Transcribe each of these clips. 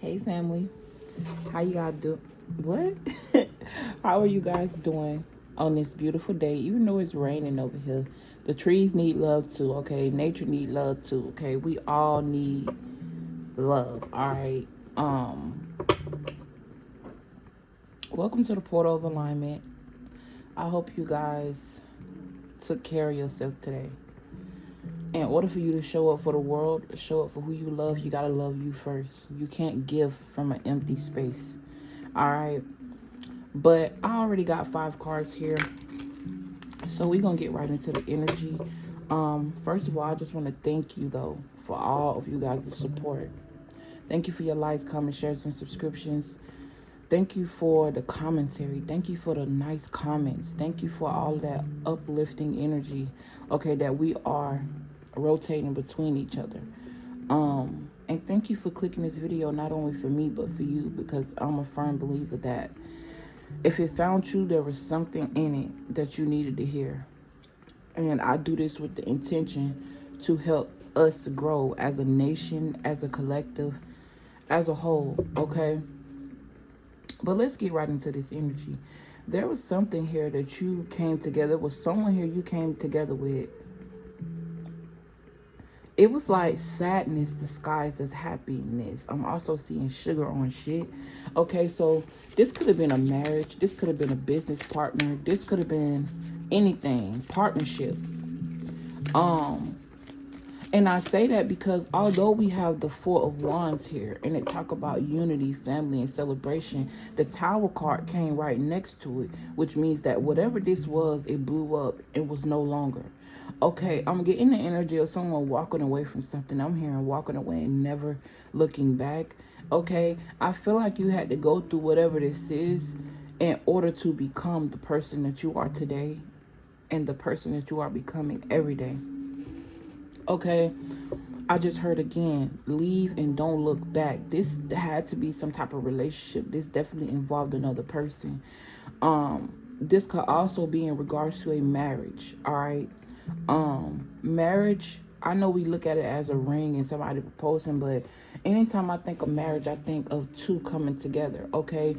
Hey family, how you guys do? What? How are you guys doing on this beautiful day? Even though it's raining over here, the trees need love too. Okay, nature need love too. Okay, we all need love. All right. Welcome to the portal of alignment. I hope you guys took care of yourself today. In order for you to show up for the world, show up for who you love, you gotta love you first. You can't give from an empty space. All right. But I already got 5 cards here. So we're going to get right into the energy. First of all, I just want to thank you, though, for all of you guys' support. Thank you for your likes, comments, shares, and subscriptions. Thank you for the commentary. Thank you for the nice comments. Thank you for all that uplifting energy, okay, that we are rotating between each other. And thank you for clicking this video, not only for me, but for you, because I'm a firm believer that if it found you, there was something in it that you needed to hear. And I do this with the intention to help us grow as a nation, as a collective, as a whole, okay? But let's get right into this energy. There was something here that you came together with, someone here you came together with. It was like sadness disguised as happiness. I'm also seeing sugar on shit. Okay, so this could have been a marriage. This could have been a business partner. This could have been anything. Partnership. And I say that because although we have the Four of Wands here and it talk about unity, family, and celebration, the Tower card came right next to it, which means that whatever this was, it blew up and was no longer. Okay, I'm getting the energy of someone walking away from something. I'm hearing walking away and never looking back. Okay, I feel like you had to go through whatever this is in order to become the person that you are today and the person that you are becoming every day. Okay, I just heard again, leave and don't look back. This had to be some type of relationship. This definitely involved another person. This could also be in regards to a marriage. All right. Marriage, I know we look at it as a ring and somebody proposing, but anytime I think of marriage, I think of two coming together. Okay.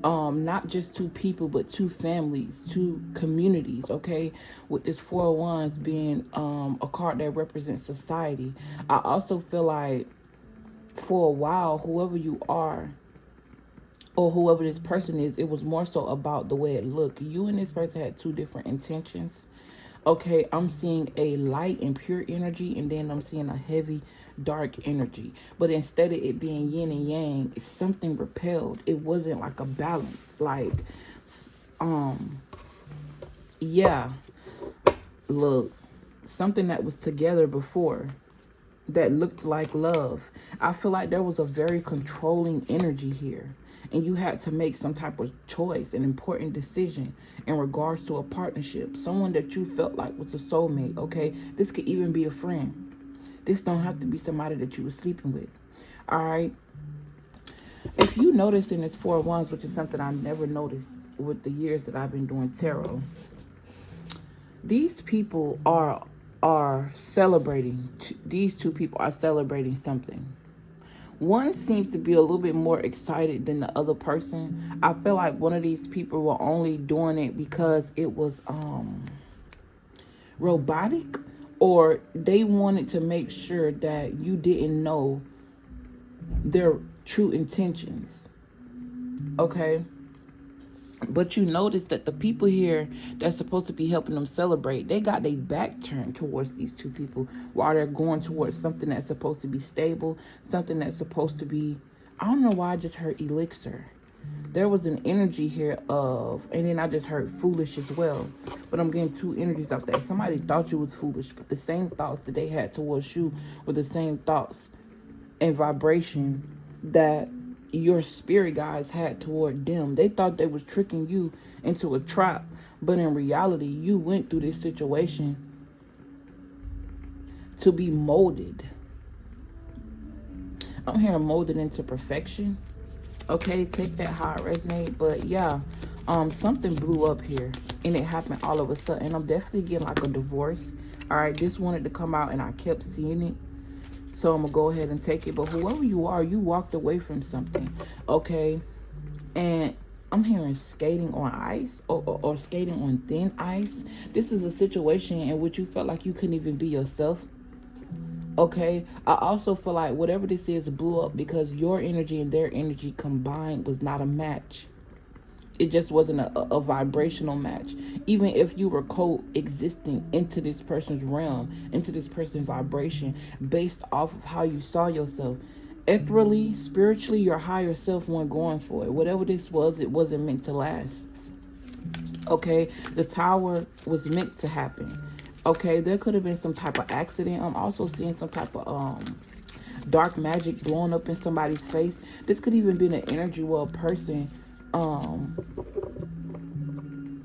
Not just two people, but two families, two communities. Okay, with this Four of Wands being a card that represents society. I also feel like for a while, whoever you are or whoever this person is, it was more so about the way it looked. You and this person had two different intentions. Okay, I'm seeing a light and pure energy, and then I'm seeing a heavy, dark energy. But instead of it being yin and yang, it's something repelled. It wasn't like a balance. Like, yeah, look, something that was together before that looked like love. I feel like there was a very controlling energy here. And you had to make some type of choice, an important decision in regards to a partnership. Someone that you felt like was a soulmate, okay? This could even be a friend. This don't have to be somebody that you were sleeping with, all right? If you notice in this Four of Wands, which is something I never noticed with the years that I've been doing tarot, these people are celebrating. These two people are celebrating something. One seems to be a little bit more excited than the other person. I feel like one of these people were only doing it because it was robotic, or they wanted to make sure that you didn't know their true intentions. Okay? But you notice that the people here that's supposed to be helping them celebrate, they got their back turned towards these two people while they're going towards something that's supposed to be stable, something that's supposed to be, I don't know why I just heard elixir. There was an energy here of, and then I just heard foolish as well. But I'm getting two energies out there. Somebody thought you was foolish, but the same thoughts that they had towards you were the same thoughts and vibration that your spirit guides had toward them. They thought they was tricking you into a trap, but in reality, you went through this situation to be molded. I'm hearing molded into perfection. Okay, take that how it resonates. But yeah, something blew up here and it happened all of a sudden. I'm definitely getting like a divorce. All right, this wanted to come out and I kept seeing it. So I'm going to go ahead and take it. But whoever you are, you walked away from something, okay? And I'm hearing skating on ice or skating on thin ice. This is a situation in which you felt like you couldn't even be yourself. Okay, I also feel like whatever this is blew up because your energy and their energy combined was not a match. It just wasn't a vibrational match. Even if you were coexisting into this person's realm, into this person's vibration, based off of how you saw yourself. Ethereally, spiritually, your higher self wasn't going for it. Whatever this was, it wasn't meant to last. Okay, the tower was meant to happen. Okay, there could have been some type of accident. I'm also seeing some type of dark magic blowing up in somebody's face. This could even be an energy where a person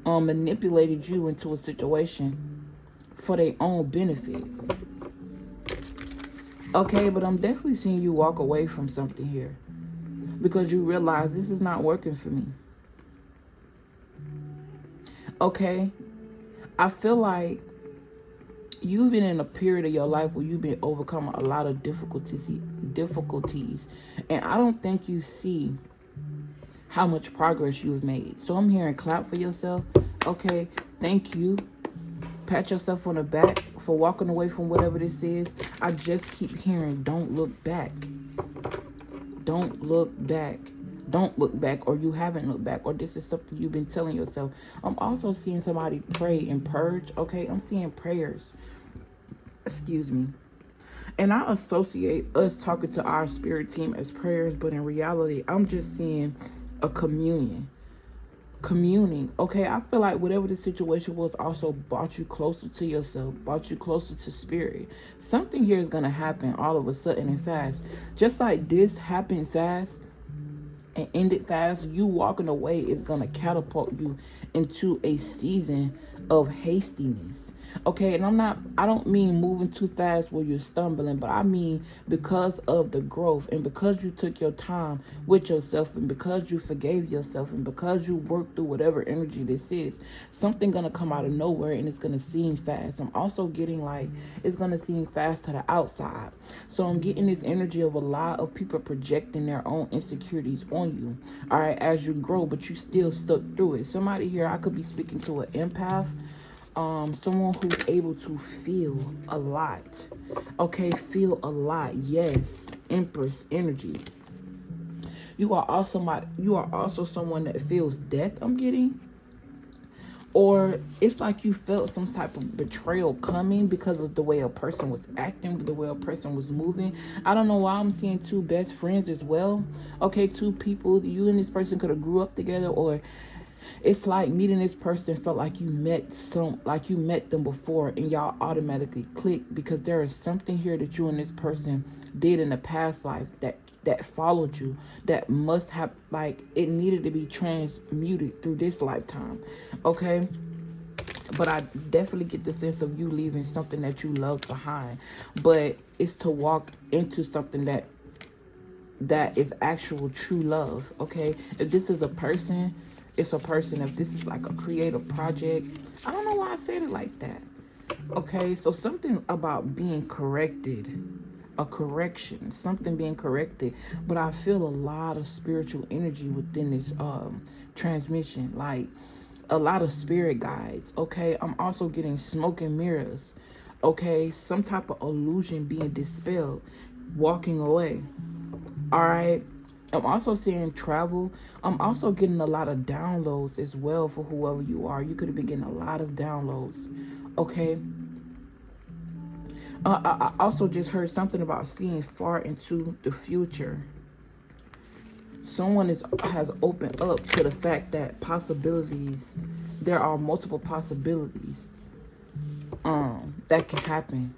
manipulated you into a situation for their own benefit. Okay, but I'm definitely seeing you walk away from something here because you realize this is not working for me. Okay, I feel like you've been in a period of your life where you've been overcoming a lot of difficulties, and I don't think you see how much progress you've made. So I'm hearing clap for yourself. Okay, thank you. Pat yourself on the back for walking away from whatever this is. I just keep hearing, don't look back. Don't look back. Don't look back, or you haven't looked back, or this is something you've been telling yourself. I'm also seeing somebody pray and purge. Okay, I'm seeing prayers. Excuse me. And I associate us talking to our spirit team as prayers, but in reality, I'm just seeing a communion. Communing. Okay, I feel like whatever the situation was also brought you closer to yourself, brought you closer to spirit. Something here is going to happen all of a sudden and fast. Just like this happened fast and ended fast, you walking away is going to catapult you into a season of hastiness. Okay, and I don't mean moving too fast where you're stumbling, but I mean because of the growth and because you took your time with yourself and because you forgave yourself and because you worked through whatever energy this is, something gonna come out of nowhere and it's gonna seem fast. I'm also getting like it's gonna seem fast to the outside. So I'm getting this energy of a lot of people projecting their own insecurities on you, all right, as you grow, but you still stuck through it. Somebody here, I could be speaking to an empath. Someone who's able to feel a lot. Okay, feel a lot. Yes, Empress energy. You are also someone that feels death, I'm getting. Or it's like you felt some type of betrayal coming because of the way a person was acting, the way a person was moving. I don't know why I'm seeing two best friends as well. Okay, two people, you and this person could have grew up together, or it's like meeting this person felt like you met them before and y'all automatically clicked because there is something here that you and this person did in the past life that followed you, that must have, like, it needed to be transmuted through this lifetime. Okay, but I definitely get the sense of you leaving something that you love behind, but it's to walk into something that is actual true love. Okay, if this is a person, it's a person. If this is like a creative project, I don't know why I said it like that. Okay, so something about being corrected, a correction, something being corrected. But I feel a lot of spiritual energy within this transmission, like a lot of spirit guides. Okay, I'm also getting smoke and mirrors. Okay, some type of illusion being dispelled, walking away. All right. I'm also seeing travel. I'm also getting a lot of downloads as well for whoever you are. You could have been getting a lot of downloads. Okay. I also just heard something about seeing far into the future. Someone has opened up to the fact that possibilities, there are multiple possibilities that can happen.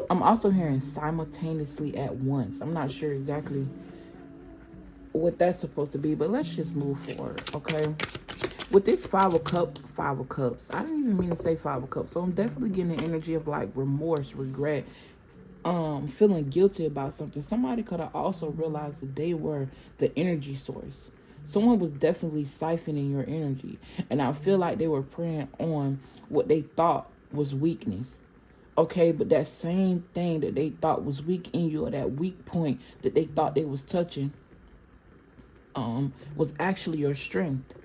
I'm also hearing simultaneously at once. I'm not sure exactly what that's supposed to be, but let's just move forward. Okay, with this five of cups, I didn't even mean to say five of cups, so I'm definitely getting the energy of like remorse, regret, feeling guilty about something. Somebody could have also realized that they were the energy source. Someone was definitely siphoning your energy, and I feel like they were preying on what they thought was weakness. Okay, but that same thing that they thought was weak in you, or that weak point that they thought they was touching, was actually your strength.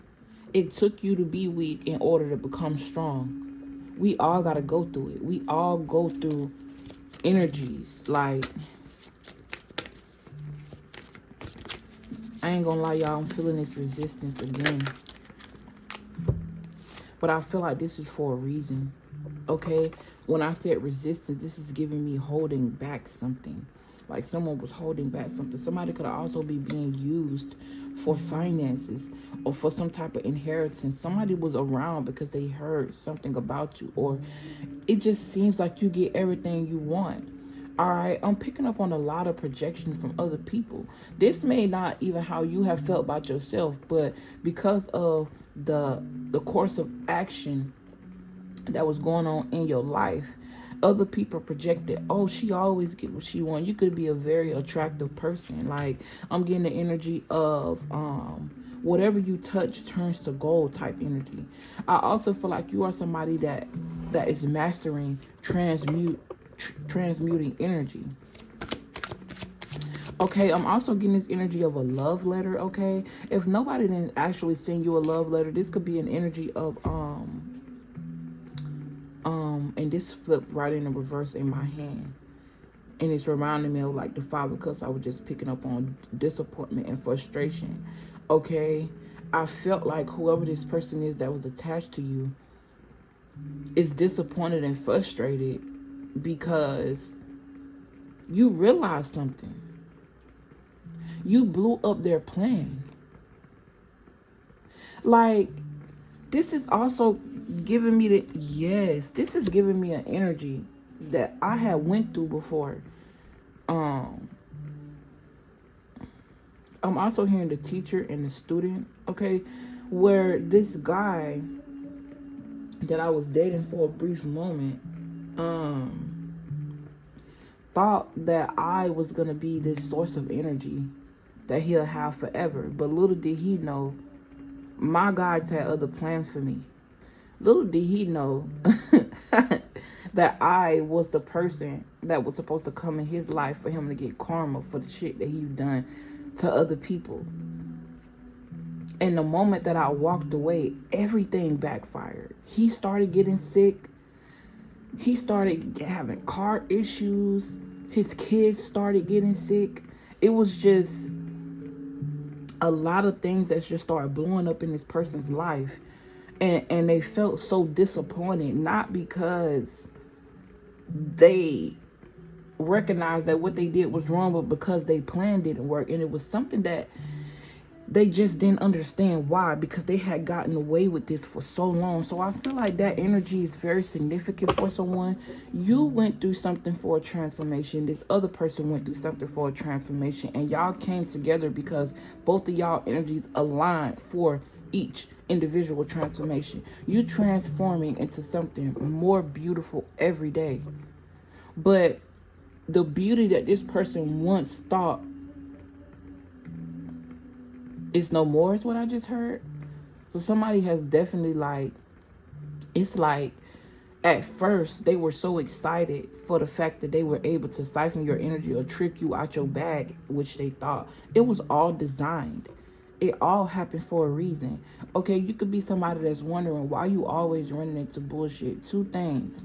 It took you to be weak in order to become strong. We all got to go through it. We all go through energies. Like, I ain't gonna lie, y'all, I'm feeling this resistance again. But I feel like this is for a reason. Okay? When I said resistance, this is giving me holding back something. Like someone was holding back something. Somebody could also be being used for finances or for some type of inheritance. Somebody was around because they heard something about you, or it just seems like you get everything you want. All right, I'm picking up on a lot of projections from other people. This may not even how you have felt about yourself, but because of the course of action that was going on in your life, other people projected, oh, she always get what she wants. You could be a very attractive person. Like, I'm getting the energy of whatever you touch turns to gold type energy. I also feel like you are somebody that is mastering transmuting energy. Okay, I'm also getting this energy of a love letter. Okay, if nobody didn't actually send you a love letter, this could be an energy of and this flipped right in the reverse in my hand, and it's reminding me of like the 5 of Cups I was just picking up on, disappointment and frustration. Okay, I felt like whoever this person is that was attached to you is disappointed and frustrated because you realized something. You blew up their plan. Like, this is also giving me this is giving me an energy that I had went through before. I'm also hearing the teacher and the student, okay, where this guy that I was dating for a brief moment thought that I was gonna be this source of energy that he'll have forever. But little did he know, my guides had other plans for me. Little did he know that I was the person that was supposed to come in his life for him to get karma for the shit that he's done to other people. And the moment that I walked away, everything backfired. He started getting sick. He started having car issues. His kids started getting sick. It was just a lot of things that just started blowing up in this person's life. And they felt so disappointed, not because they recognized that what they did was wrong, but because their plan didn't work. And it was something that they just didn't understand why, because they had gotten away with this for so long. So I feel like that energy is very significant for someone. You went through something for a transformation. This other person went through something for a transformation. And y'all came together because both of y'all energies aligned for each individual transformation. You transforming into something more beautiful every day. But the beauty that this person once thought is no more is what I just heard. So somebody has definitely, like, it's like at first they were so excited for the fact that they were able to siphon your energy or trick you out your bag, which they thought it was all designed. It all happened for a reason. Okay, you could be somebody that's wondering why you always running into bullshit. 2 things.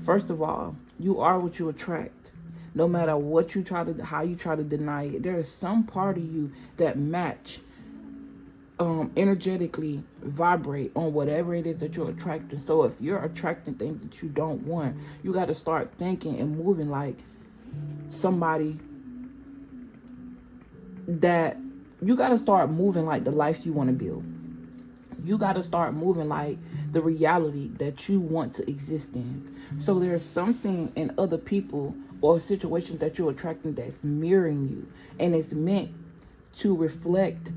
First of all, you are what you attract. No matter what you try to, how you try to deny it, there is some part of you that match, energetically vibrate on whatever it is that you're attracting. So if you're attracting things that you don't want, you got to start thinking and moving like somebody that, you got to start moving like the life you want to build. You got to start moving like the reality that you want to exist in. So there's something in other people or situations that you're attracting that's mirroring you, and it's meant to reflect.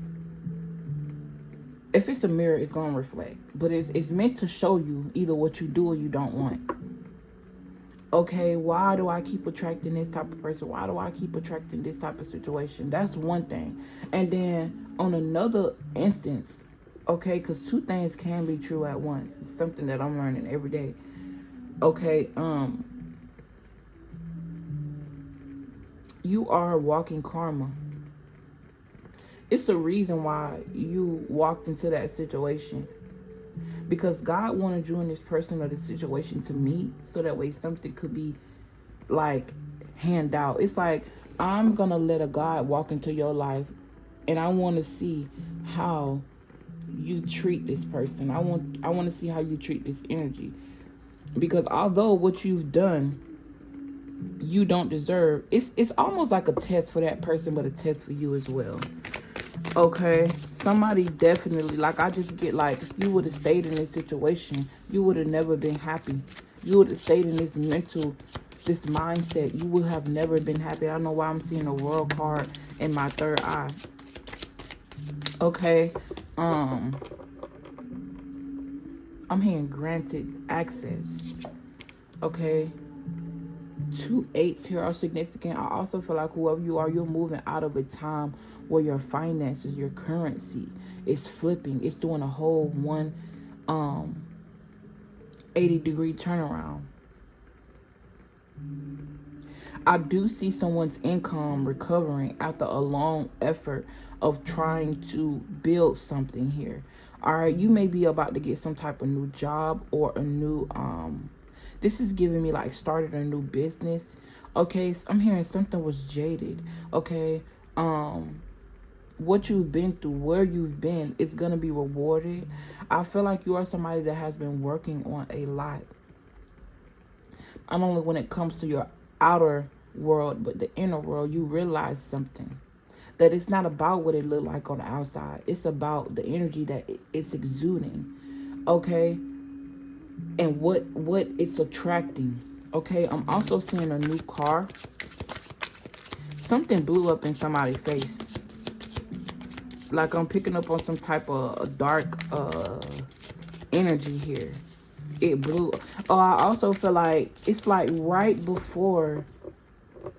If it's a mirror, it's going to reflect. But it's meant to show you either what you do or you don't want. Okay, why do I keep attracting this type of person? Why do I keep attracting this type of situation? That's one thing. And then on another instance, okay, because 2 things can be true at once. It's something that I'm learning every day. Okay, You are walking karma. It's a reason why you walked into that situation. Because God wanted you and this person or this situation to meet, so that way something could be like hand out. It's like, I'm gonna let a God walk into your life, and I want to see how you treat this person. I want to see how you treat this energy. Because although what you've done you don't deserve, it's almost like a test for that person, but a test for you as well. Okay, somebody definitely, like, I just get like, if you would have stayed in this situation, you would have never been happy. You would have stayed in this this mindset, you would have never been happy. I don't know why I'm seeing a world card in my third eye. Okay, I'm hearing granted access. Okay, 2 8s here are significant. I also feel like whoever you are, you're moving out of a time where your finances, your currency is flipping. It's doing a whole 80-degree turnaround. I do see someone's income recovering after a long effort of trying to build something here. All right, you may be about to get some type of new job or a new this is giving me like started a new business. Okay, so I'm hearing something was jaded. Okay, what you've been through, where you've been, is gonna be rewarded. I feel like you are somebody that has been working on a lot, not only when it comes to your outer world, but the inner world. You realize something, that it's not about what it looked like on the outside. It's about the energy that it's exuding. Okay, and what it's attracting. Okay, I'm also seeing a new car. Something blew up in somebody's face. Like, I'm picking up on some type of dark energy here. It blew. Oh, I also feel like it's like right before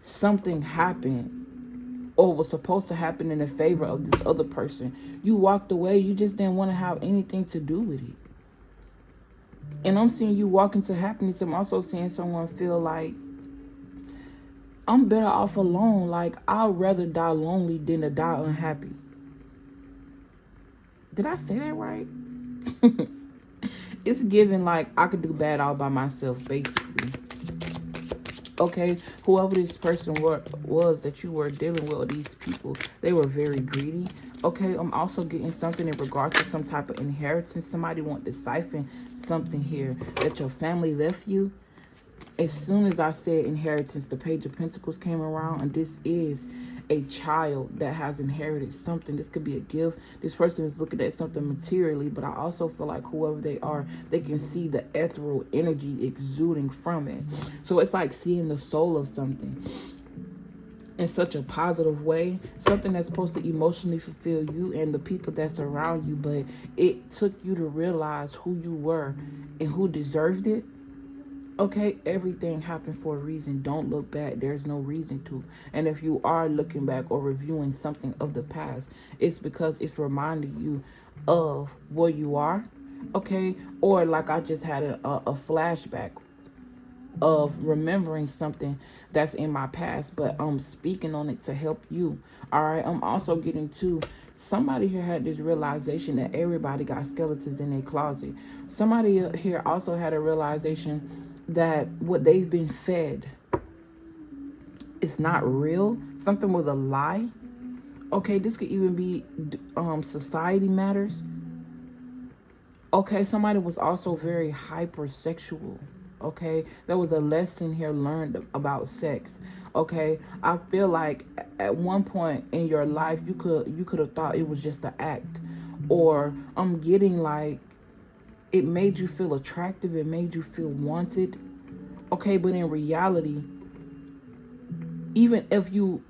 something happened or was supposed to happen in the favor of this other person, you walked away. You just didn't want to have anything to do with it. And I'm seeing you walk into happiness. I'm also seeing someone feel like, I'm better off alone. Like, I'd rather die lonely than to die unhappy. Did I say that right? It's giving like I could do bad all by myself, basically. Okay, whoever this person was that you were dealing with, or these people, they were very greedy. Okay, I'm also getting something in regards to some type of inheritance. Somebody want to siphon something here that your family left you. As soon as I said inheritance, the Page of Pentacles came around, and this is a child that has inherited something. This could be a gift. This person is looking at something materially, but I also feel like whoever they are, they can see the ethereal energy exuding from it. So it's like seeing the soul of something in such a positive way, something that's supposed to emotionally fulfill you and the people that's around you, but it took you to realize who you were and who deserved it. Okay, everything happened for a reason. Don't look back. There's no reason to. And if you are looking back or reviewing something of the past, it's because it's reminding you of where you are. Okay, or like I just had a flashback of remembering something that's in my past, but I'm speaking on it to help you. All right, I'm also getting to somebody here had this realization that everybody got skeletons in their closet. Somebody here also had a realization that what they've been fed is not real. Something was a lie. Okay, this could even be society matters. Okay, somebody was also very hypersexual. Okay, there was a lesson here learned about sex. Okay, I feel like at one point in your life you could have thought it was just an act, or I'm getting like it made you feel attractive, it made you feel wanted. Okay, but in reality, even if you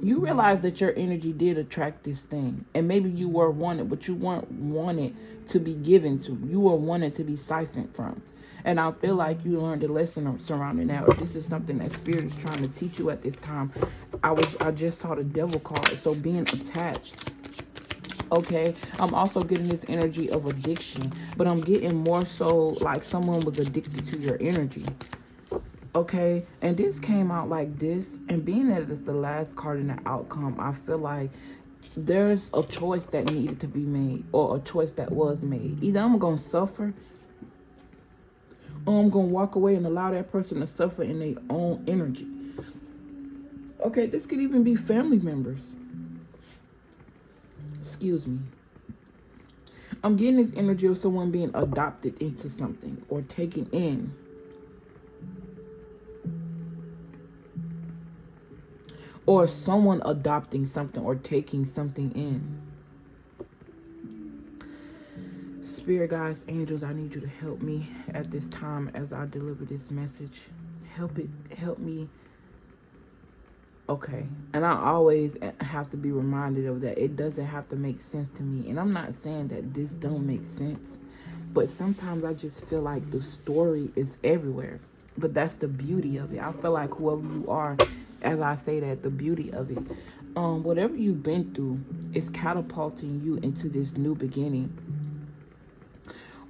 realize that your energy did attract this thing, and maybe you were wanted, but you weren't wanted to be given to. You were wanted to be siphoned from. And I feel like you learned a lesson surrounding that, or this is something that Spirit is trying to teach you at this time. I just saw the Devil card, so being attached. Okay, I'm also getting this energy of addiction, but I'm getting more so like someone was addicted to your energy. Okay, and this came out like this, and being that it's the last card in the outcome, I feel like there's a choice that needed to be made, or a choice that was made. Either I'm gonna suffer, or I'm gonna walk away and allow that person to suffer in their own energy. Okay, this could even be family members. Excuse me. I'm getting this energy of someone being adopted into something or taken in. Or someone adopting something or taking something in. Spirit guides, angels, I need you to help me at this time as I deliver this message. Help me. Okay. And I always have to be reminded of that. It doesn't have to make sense to me. And I'm not saying that this don't make sense. But sometimes I just feel like the story is everywhere. But that's the beauty of it. I feel like whoever you are, as I say that, the beauty of it. Whatever you've been through is catapulting you into this new beginning,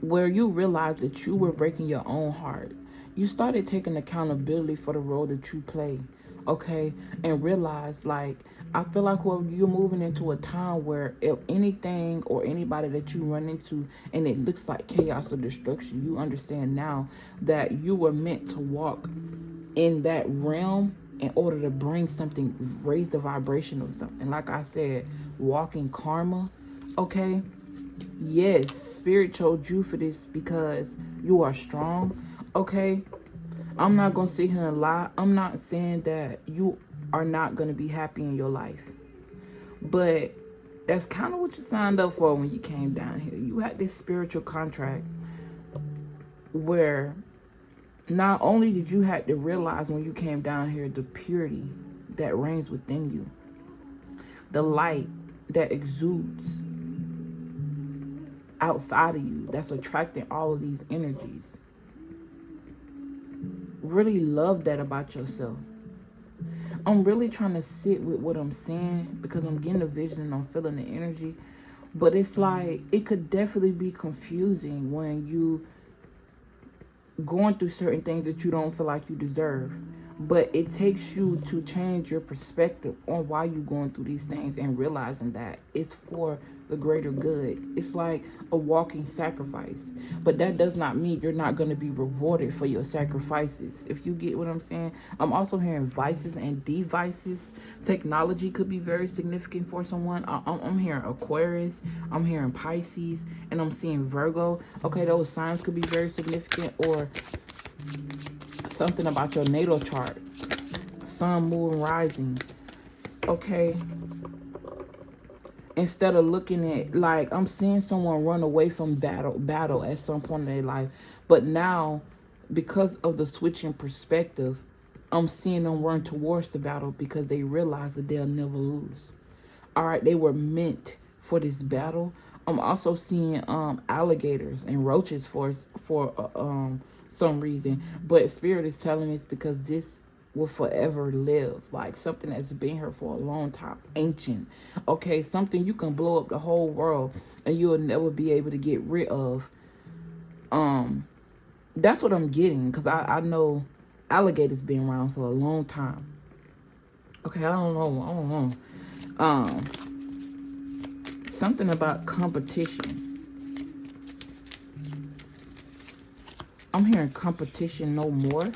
where you realize that you were breaking your own heart. You started taking accountability for the role that you play, okay? And realize, like, I feel like you're moving into a time where if anything or anybody that you run into and it looks like chaos or destruction, you understand now that you were meant to walk in that realm in order to bring something, raise the vibration of something. Like I said, walk in karma, okay? Yes, Spirit chose you for this because you are strong, okay? I'm not going to sit here and lie. I'm not saying that you are not going to be happy in your life. But that's kind of what you signed up for when you came down here. You had this spiritual contract where not only did you have to realize when you came down here the purity that reigns within you, the light that exudes outside of you that's attracting all of these energies. Really love that about yourself. I'm really trying to sit with what I'm saying because I'm getting the vision and I'm feeling the energy. But it's like, it could definitely be confusing when you going through certain things that you don't feel like you deserve. But it takes you to change your perspective on why you're going through these things and realizing that it's for the greater good. It's like a walking sacrifice. But that does not mean you're not going to be rewarded for your sacrifices. If you get what I'm saying. I'm also hearing vices and devices. Technology could be very significant for someone. I'm hearing Aquarius. I'm hearing Pisces. And I'm seeing Virgo. Okay, those signs could be very significant. Or something about your natal chart. Sun, moon, rising. Okay. Instead of looking at, like, I'm seeing someone run away from battle at some point in their life. But now, because of the switch in perspective, I'm seeing them run towards the battle because they realize that they'll never lose. All right, they were meant for this battle. I'm also seeing alligators and roaches for some reason. But Spirit is telling me it's because this will forever live. Like something that's been here for a long time. Ancient. Okay, something you can blow up the whole world and you'll never be able to get rid of. That's what I'm getting. Because I know alligators been around for a long time. Okay, I don't know. Something about competition. I'm hearing competition no more.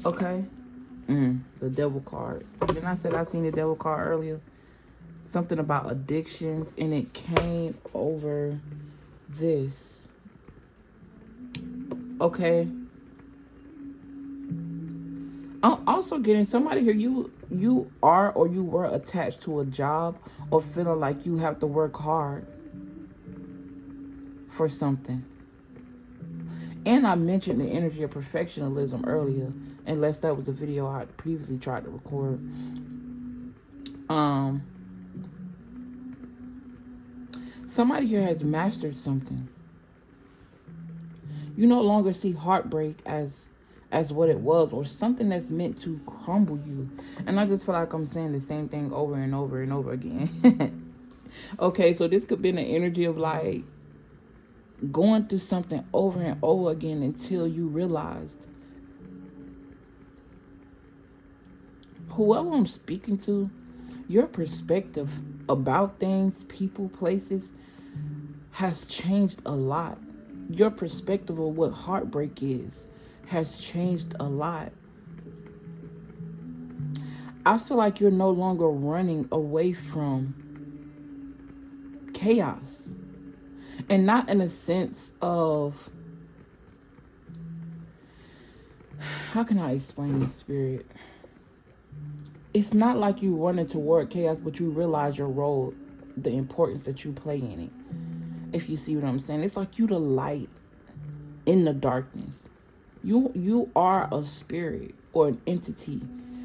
Okay. The devil card. Then I said I seen the devil card earlier. Something about addictions. And it came over this. Okay. I'm also getting somebody here. You are or you were attached to a job or feeling like you have to work hard for something. And I mentioned the energy of perfectionism earlier, unless that was a video I previously tried to record. Somebody here has mastered something. You no longer see heartbreak as what it was, or something that's meant to crumble you. And I just feel like I'm saying the same thing over and over and over again. Okay, so this could be the energy of like going through something over and over again until you realized whoever I'm speaking to, your perspective about things, people, places has changed a lot. Your perspective of what heartbreak is has changed a lot. I feel like you're no longer running away from chaos. And not in a sense of, how can I explain this, spirit? It's not like you running toward chaos, but you realize your role, the importance that you play in it. If you see what I'm saying, it's like you the light in the darkness. You are a spirit or an entity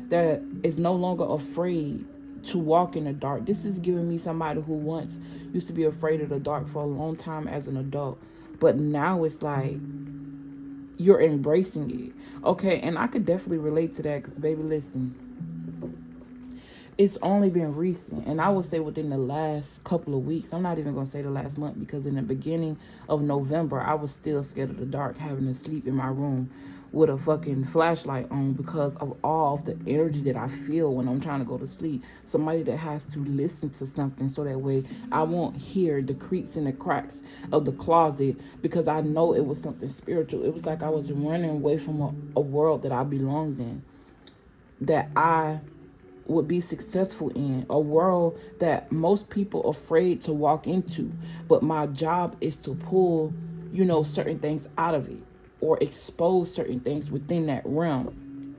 that is no longer afraid to walk in the dark. This is giving me somebody who once used to be afraid of the dark for a long time as an adult, but now it's like you're embracing it. Okay, and I could definitely relate to that because, baby, listen, it's only been recent, and I would say within the last couple of weeks. I'm not even going to say the last month, because in the beginning of November, I was still scared of the dark, having to sleep in my room with a fucking flashlight on because of all of the energy that I feel when I'm trying to go to sleep. Somebody that has to listen to something so that way I won't hear the creaks and the cracks of the closet, because I know it was something spiritual. It was like I was running away from a world that I belonged in, that I would be successful in, a world that most people are afraid to walk into, but my job is to pull, certain things out of it or expose certain things within that realm.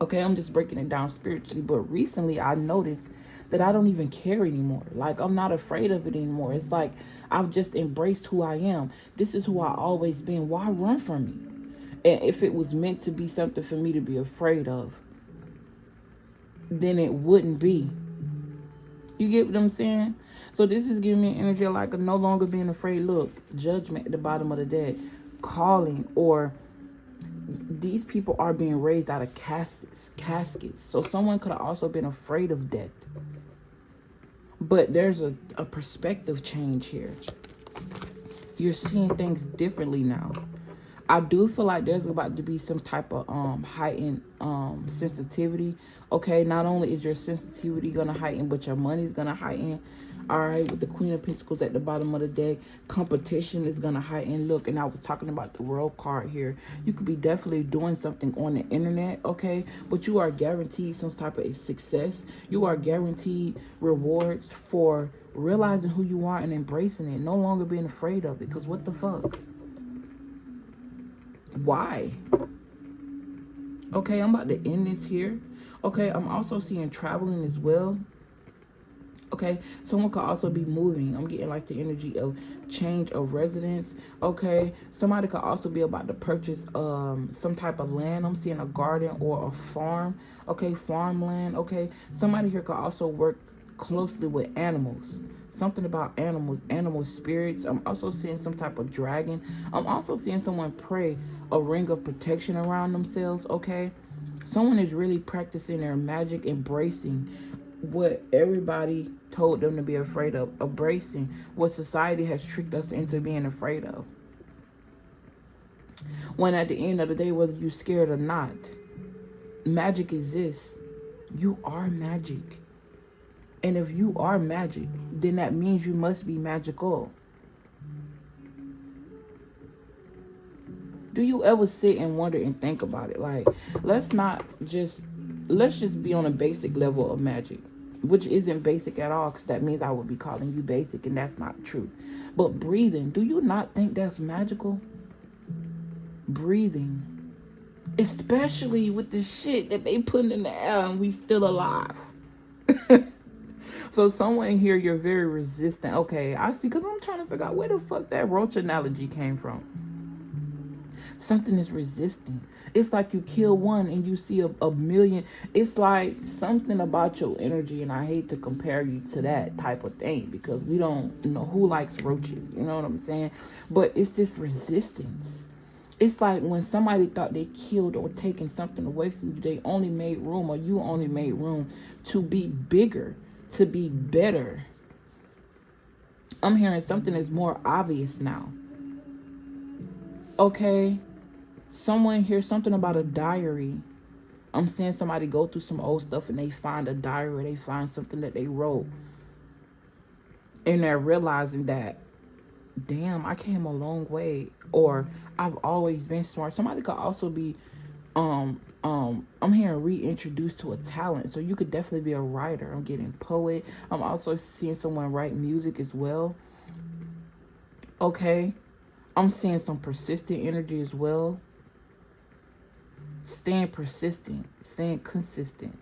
Okay, I'm just breaking it down spiritually, but recently I noticed that I don't even care anymore. Like, I'm not afraid of it anymore. It's like I've just embraced who I am. This is who I always been. Why run from me? And if it was meant to be something for me to be afraid of, then it wouldn't be. You get what I'm saying? So this is giving me an energy like no longer being afraid. Look, judgment at the bottom of the dead, calling, or these people are being raised out of caskets. So someone could have also been afraid of death. But there's a perspective change here. You're seeing things differently now. I do feel like there's about to be some type of heightened sensitivity. Okay, not only is your sensitivity gonna heighten, but your money's gonna heighten. All right, with the Queen of Pentacles at the bottom of the deck, competition is gonna heighten. Look, and I was talking about the World card here. You could be definitely doing something on the internet, okay, but you are guaranteed some type of success. You are guaranteed rewards for realizing who you are and embracing it, no longer being afraid of it. Because what the fuck? Why? Okay, I'm about to end this here. Okay, I'm also seeing traveling as well. Okay, someone could also be moving. I'm getting like the energy of change of residence. Okay, somebody could also be about to purchase some type of land. I'm seeing a garden or a farm. Okay, farmland. Okay, somebody here could also work closely with animals. Something about animals, animal spirits. I'm also seeing some type of dragon. I'm also seeing someone pray a ring of protection around themselves. Okay, someone is really practicing their magic, embracing what everybody told them to be afraid of, embracing what society has tricked us into being afraid of. When at the end of the day, whether you're scared or not, magic exists. You are magic. And if you are magic, then that means you must be magical. Do you ever sit and wonder and think about it? Like, let's just be on a basic level of magic, which isn't basic at all, because that means I would be calling you basic, and that's not true. But breathing, do you not think that's magical? Breathing, especially with the shit that they put in the air and we still alive. So someone here, you're very resistant. Okay, I see, because I'm trying to figure out where the fuck that roach analogy came from. Something is resisting. It's like you kill one and you see a million. It's like something about your energy, and I hate to compare you to that type of thing, because we don't know who likes roaches. You know what I'm saying? But it's this resistance. It's like when somebody thought they killed or taken something away from you, they only made room, or you only made room to be bigger, to be better. I'm hearing something is more obvious now. Okay, someone hears something about a diary. I'm seeing somebody go through some old stuff and they find a diary, or they find something that they wrote, and they're realizing that, damn, I came a long way, or I've always been smart. Somebody could also be I'm hearing reintroduced to a talent. So you could definitely be a writer. I'm getting poet. I'm also seeing someone write music as well. Okay. I'm seeing some persistent energy as well. Staying persistent, staying consistent.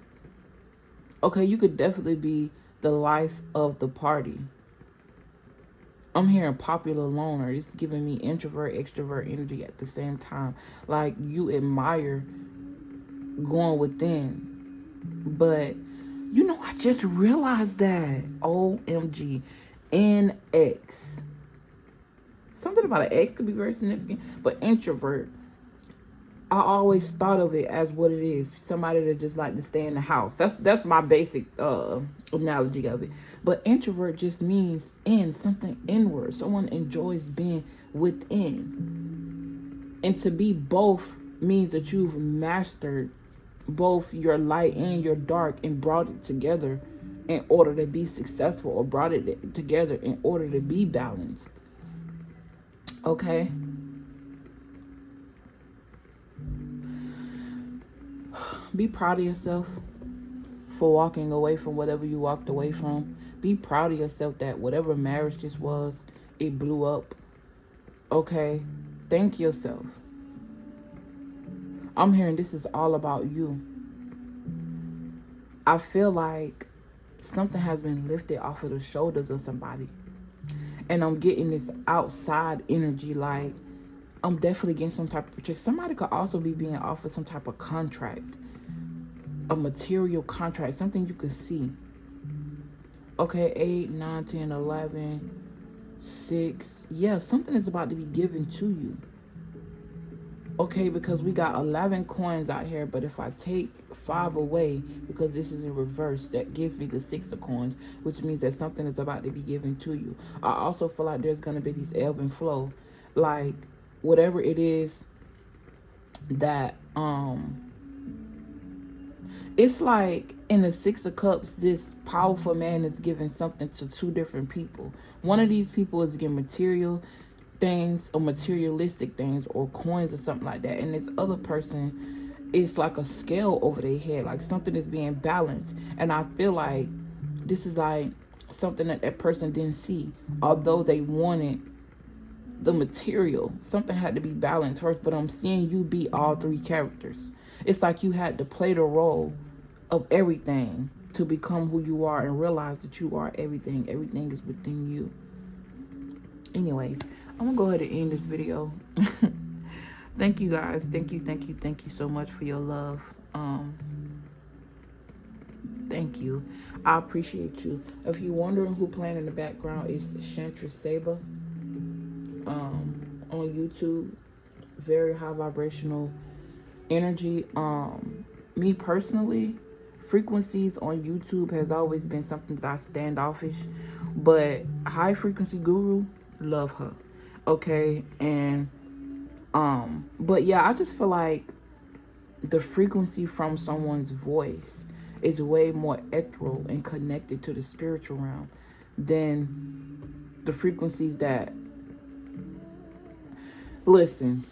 Okay, you could definitely be the life of the party. I'm hearing popular loner. It's giving me introvert, extrovert energy at the same time. Like you admire going within. But, you know, I just realized that. OMG. NX. Something about an X could be very significant. But introvert, I always thought of it as what it is. Somebody that just like to stay in the house. That's my basic analogy of it. But introvert just means in, something inward. Someone enjoys being within. And to be both means that you've mastered both your light and your dark and brought it together in order to be successful, or brought it together in order to be balanced. Okay? Be proud of yourself for walking away from whatever you walked away from. Be proud of yourself that whatever marriage this was, it blew up. Okay? Thank yourself. I'm hearing this is all about you. I feel like something has been lifted off of the shoulders of somebody. And I'm getting this outside energy, like I'm definitely getting some type of protection. Somebody could also be being offered some type of contract, a material contract, something you can see. Okay, 8, 9, 10, 11, 6. Yeah, something is about to be given to you. Okay, because we got 11 coins out here, but if I take 5 away, because this is in reverse, that gives me the 6 of coins, which means that something is about to be given to you. I also feel like there's going to be this ebb and flow, like whatever it is that it's like in the 6 of Cups, this powerful man is giving something to 2 different people. One of these people is giving material things or materialistic things or coins or something like that, and this other person, it's like a scale over their head, like something is being balanced. And I feel like this is like something that that person didn't see, although they wanted the material. Something had to be balanced first, but I'm seeing you be all 3 characters. It's like you had to play the role of everything to become who you are and realize that you are everything. Everything is within you. Anyways, I'm gonna go ahead and end this video. Thank you guys. Thank you so much for your love. Thank you. I appreciate you. If you're wondering who playing in the background, it's Chantress Saber on YouTube. Very high vibrational energy. Me personally, frequencies on YouTube has always been something that I standoffish, but high frequency guru, love her. Okay, and but yeah, I just feel like the frequency from someone's voice is way more ethereal and connected to the spiritual realm than the frequencies that, listen,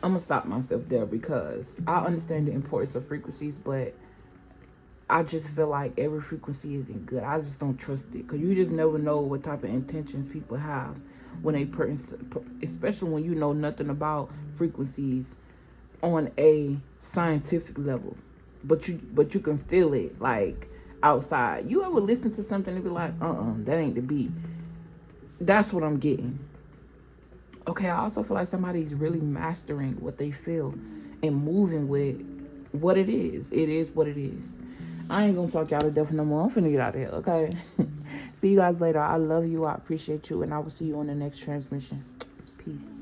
I'm gonna stop myself there because I understand the importance of frequencies, but I just feel like every frequency isn't good. I just don't trust it, because you just never know what type of intentions people have when they especially when you know nothing about frequencies on a scientific level, but you can feel it like outside. You ever listen to something and be like, that ain't the beat? That's what I'm getting. Okay, I also feel like somebody's really mastering what they feel and moving with what it is. It is what it is. I ain't gonna talk y'all to death no more. I'm finna get out of here, okay? See you guys later. I love you. I appreciate you. And I will see you on the next transmission. Peace.